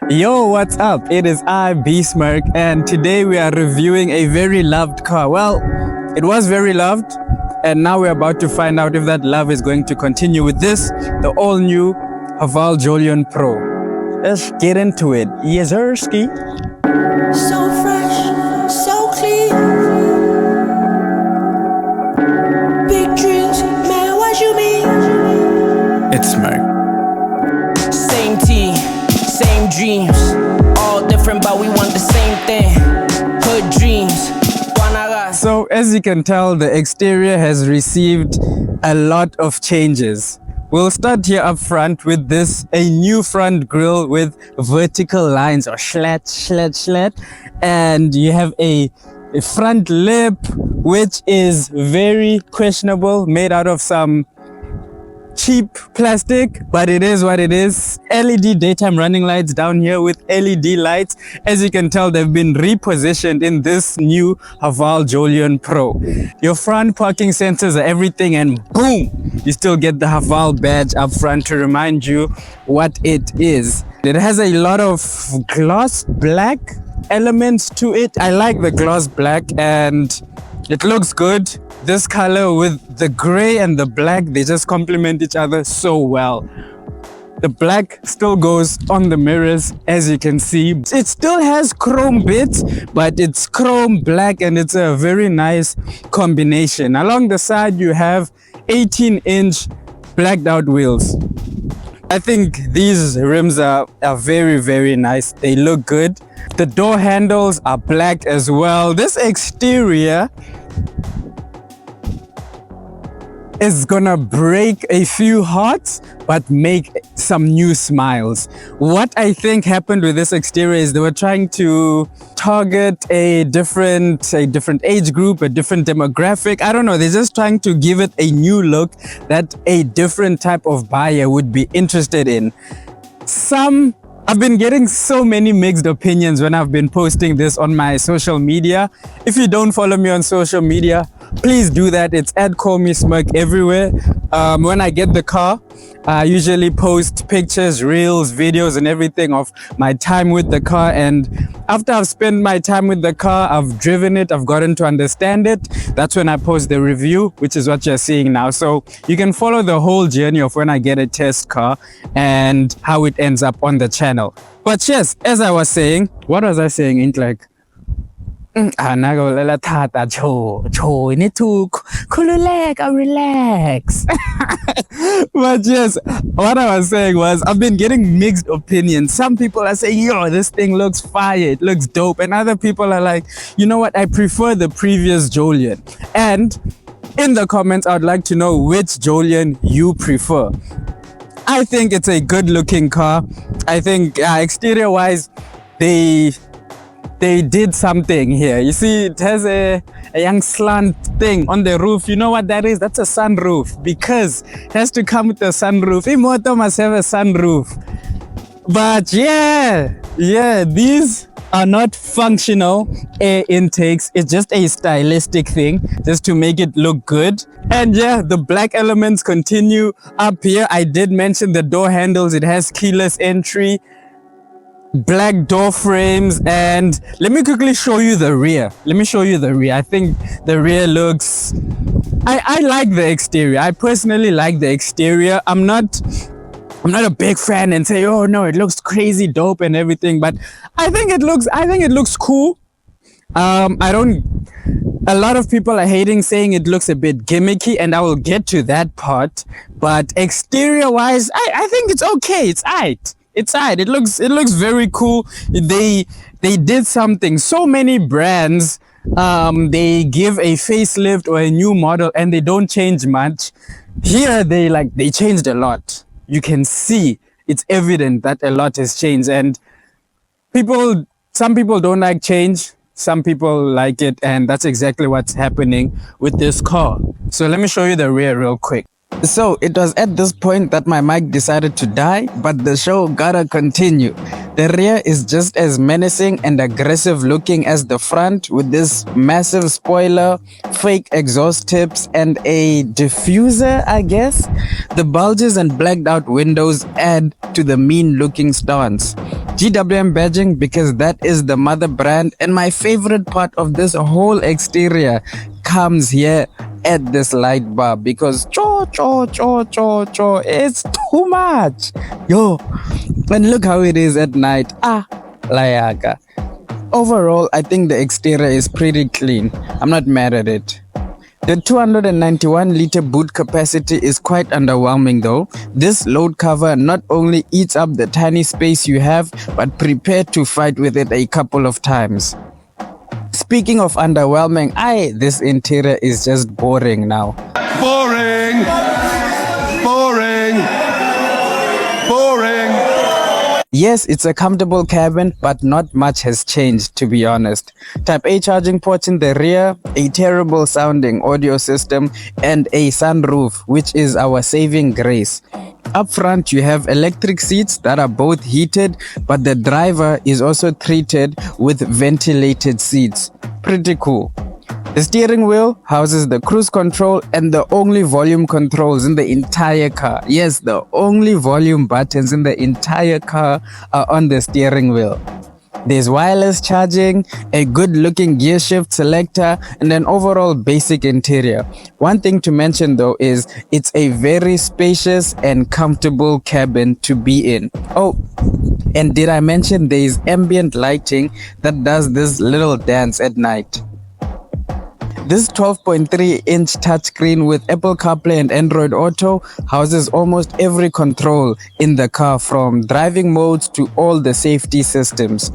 Yo, what's up? It is I, B-Smirk, and today we are reviewing a very loved car. Well, it was very loved, and now we're about to find out if that love is going to continue with this, the all-new Haval Jolion PRO. Let's get into it. Yes, sirski. So fresh, so clean. Big dreams, man, what you mean? It's Smirk. Same team, same dreams. All different, but we want the same thing. Hood dreams. So, as you can tell, the exterior has received a lot of changes. We'll start here up front with this, a new front grille with vertical lines or slat. And you have a front lip, which is very questionable, made out of some cheap plastic, but it is what it is. LED daytime running lights down here with LED lights. As you can tell, they've been repositioned in this new Haval Jolion PRO. Your front parking sensors are everything, and boom, you still get the Haval badge up front to remind you what it is. It has a lot of gloss black elements to it. I like the gloss black and it looks good. This color with the gray and the black, they just complement each other so well. The black still goes on the mirrors, as you can see. It still has chrome bits, but it's chrome black and it's a very nice combination. Along the side, you have 18-inch blacked out wheels. I think these rims are very, very nice. They look good. The door handles are black as well. This exterior is gonna break a few hearts but make some new smiles. What I think happened with this exterior is they were trying to target a different age group, a different demographic. I don't know, they're just trying to give it a new look that a different type of buyer would be interested in. I've been getting so many mixed opinions when I've been posting this on my social media. If you don't follow me on social media, please do that. It's @CallMeSmirk everywhere. When I get the car, I usually post pictures, reels, videos and everything of my time with the car. And after I've spent my time with the car, I've driven it, I've gotten to understand it. That's when I post the review, which is what you're seeing now. So you can follow the whole journey of when I get a test car and how it ends up on the channel. But yes, as I was saying, what was I saying? Ain't like, you need to relax. But yes, what I was saying was I've been getting mixed opinions. Some people are saying, yo, this thing looks fire, it looks dope, and other people are like, you know what, I prefer the previous Jolion. And in the comments, I'd like to know which Jolion you prefer. I think it's a good looking car. I think exterior wise, they did something here. You see, it has a young slant thing on the roof. You know what that is? That's a sunroof, because it has to come with a sunroof. A motor must have a sunroof. But yeah, these are not functional air intakes. It's just a stylistic thing, just to make it look good. And yeah, the black elements continue up here. I did mention the door handles. It has keyless entry, black door frames, and let me quickly show you the rear. I think the rear looks, I like the exterior. I personally like the exterior. I'm not a big fan and say, oh no, it looks crazy dope and everything, but I think it looks cool. A lot of people are hating, saying it looks a bit gimmicky, and I will get to that part. But exterior wise, I think it's okay. It's aight. It looks very cool. They did something. So many brands, they give a facelift or a new model and they don't change much. Here they changed a lot. You can see, it's evident that a lot has changed, and some people don't like change, some people like it, and that's exactly what's happening with this car. So let me show you the rear real quick. So it was at this point that my mic decided to die, but the show gotta continue. The rear is just as menacing and aggressive looking as the front, with this massive spoiler, fake exhaust tips, and a diffuser, I guess. The bulges and blacked out windows add to the mean looking stance. GWM badging because that is the mother brand, and my favorite part of this whole exterior comes here at this light bar because it's too much. Yo, and look how it is at night. Layaga. Overall, I think the exterior is pretty clean. I'm not mad at it. The 291-liter boot capacity is quite underwhelming though. This load cover not only eats up the tiny space you have, but prepare to fight with it a couple of times. Speaking of underwhelming, this interior is just boring now. Boring! Boring! Boring! Yes, it's a comfortable cabin, but not much has changed, to be honest. Type A charging ports in the rear, a terrible sounding audio system, and a sunroof, which is our saving grace. Up front, you have electric seats that are both heated, but the driver is also treated with ventilated seats. Pretty cool. The steering wheel houses the cruise control and the only volume controls in the entire car. Yes, the only volume buttons in the entire car are on the steering wheel. There's wireless charging, a good looking gear shift selector, and an overall basic interior. One thing to mention though is it's a very spacious and comfortable cabin to be in. Oh, and did I mention there is ambient lighting that does this little dance at night? This 12.3-inch touchscreen with Apple CarPlay and Android Auto houses almost every control in the car, from driving modes to all the safety systems.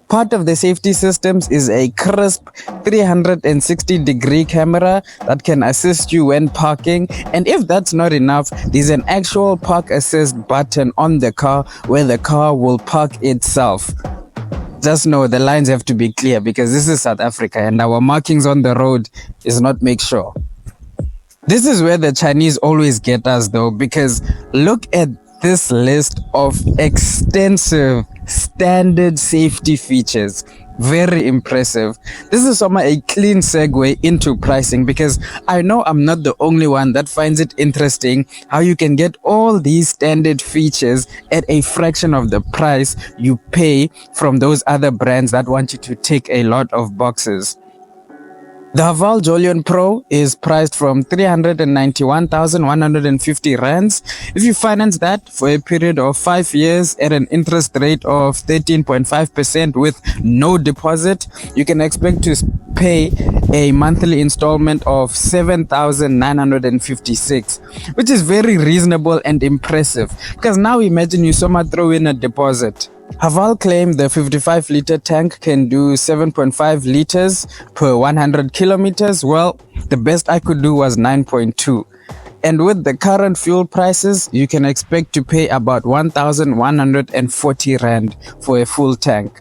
Part of the safety systems is a crisp 360-degree camera that can assist you when parking, and if that's not enough, there's an actual park assist button on the car where the car will park itself. Just know the lines have to be clear because this is South Africa and our markings on the road is not make sure. This is where the Chinese always get us though, because look at this list of extensive standard safety features. Very impressive. This is somehow a clean segue into pricing, because I know I'm not the only one that finds it interesting how you can get all these standard features at a fraction of the price you pay from those other brands that want you to tick a lot of boxes. The Haval Jolion PRO is priced from 391,150 rands. If you finance that for a period of 5 years at an interest rate of 13.5% with no deposit, you can expect to pay a monthly installment of 7,956, which is very reasonable and impressive, because now imagine you somehow throw in a deposit. Haval claimed the 55-liter tank can do 7.5 liters per 100 kilometers. Well, the best I could do was 9.2. And with the current fuel prices, you can expect to pay about 1,140 rand for a full tank.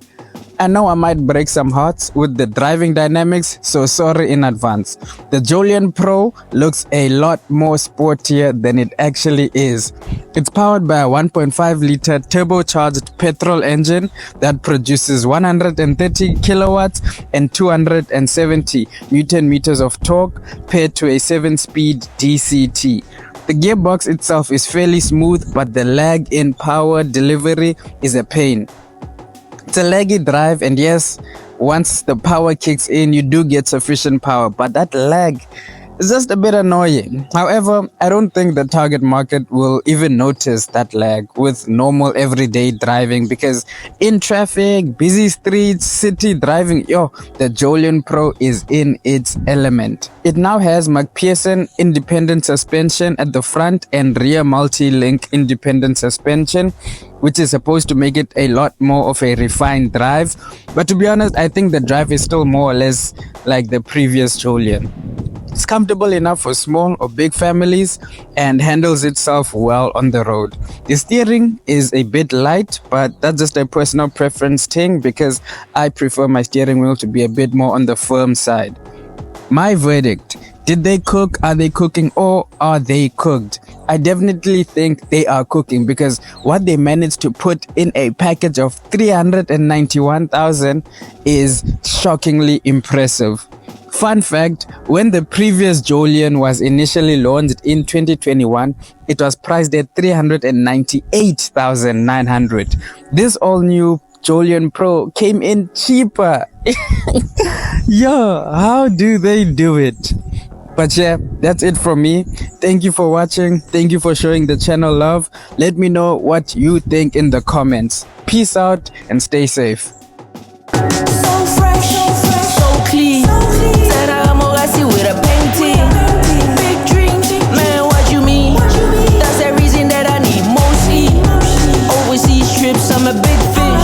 I know I might break some hearts with the driving dynamics, so sorry in advance. The Jolion PRO looks a lot more sportier than it actually is. It's powered by a 1.5-liter turbocharged petrol engine that produces 130 kilowatts and 270 Newton meters of torque paired to a 7-speed DCT. The gearbox itself is fairly smooth, but the lag in power delivery is a pain. It's a laggy drive, and yes, once the power kicks in, you do get sufficient power, but that lag is just a bit annoying. However, I don't think the target market will even notice that lag with normal everyday driving, because in traffic, busy streets, city driving, the Jolion PRO is in its element. It now has McPherson independent suspension at the front and rear multi-link independent suspension, which is supposed to make it a lot more of a refined drive. But to be honest, I think the drive is still more or less like the previous Jolion. It's comfortable enough for small or big families and handles itself well on the road. The steering is a bit light, but that's just a personal preference thing, because I prefer my steering wheel to be a bit more on the firm side. My verdict: Did they cook? Are they cooking? Or are they cooked? I definitely think they are cooking, because what they managed to put in a package of 391,000 is shockingly impressive. Fun fact, when the previous Jolion was initially launched in 2021, it was priced at 398,900. This all new Jolion Pro came in cheaper. Yo, how do they do it? But yeah, that's it from me. Thank you for watching. Thank you for showing the channel love. Let me know what you think in the comments. Peace out and stay safe. So fresh, So clean. Said I'm Morasi with a painting. Big dreams, man, what you mean? That's the reason that I need mostly overseas trips. I'm a big fish.